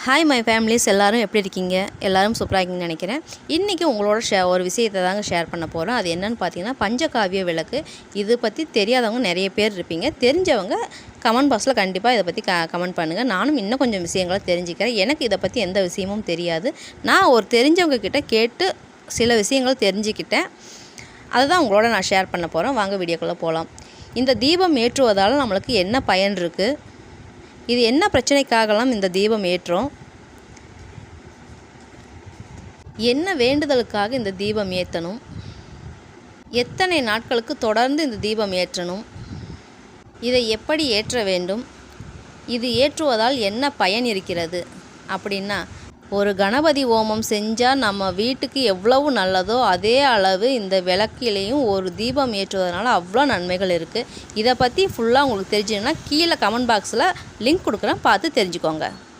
Hi my families எல்லோரும் எப்படி இருக்கீங்க? எல்லோரும் சூப்பராக இருக்கீங்கன்னு நினைக்கிறேன். இன்றைக்கி உங்களோட ஒரு விஷயத்தை தாங்க ஷேர் பண்ண போகிறோம். அது என்னென்னு பார்த்தீங்கன்னா, பஞ்சகாவிய விளக்கு. இது பற்றி தெரியாதவங்க நிறைய பேர் இருப்பீங்க. தெரிஞ்சவங்க கமெண்ட் பாக்ஸில் கண்டிப்பாக இதை பற்றி கமெண்ட் பண்ணுங்கள். நானும் இன்னும் கொஞ்சம் விஷயங்களை தெரிஞ்சுக்கிறேன். எனக்கு இதை பற்றி எந்த விஷயமும் தெரியாது. நான் ஒரு தெரிஞ்சவங்க கிட்ட கேட்டு சில விஷயங்கள் தெரிஞ்சுக்கிட்டேன். அதை தான் உங்களோட நான் ஷேர் பண்ண போகிறேன். வாங்க வீடியோக்குள்ளே போகலாம். இந்த தீபம் ஏற்றுவதால் நம்மளுக்கு என்ன பயன் இருக்குது? இது என்ன பிரச்சனைக்காகலாம் இந்த தீபம் ஏற்றும்? என்ன வேண்டுதலுக்காக இந்த தீபம் ஏற்றணும்? எத்தனை நாட்களுக்கு தொடர்ந்து இந்த தீபம் ஏற்றணும்? இதை எப்படி ஏற்ற வேண்டும்? இது ஏற்றுவதால் என்ன பயன் இருக்கிறது? அப்படின்னா, ஒரு கணபதி ஹோமம் செஞ்சால் நம்ம வீட்டுக்கு எவ்வளவு நல்லதோ அதே அளவு இந்த விளக்கிலையும் ஒரு தீபம் ஏற்றுவதனால அவ்வளோ நன்மைகள் இருக்குது. இதை பற்றி ஃபுல்லாக உங்களுக்கு தெரிஞ்சுன்னா கீழே கமெண்ட் பாக்ஸில் லிங்க் கொடுக்குறேன், பார்த்து தெரிஞ்சுக்கோங்க.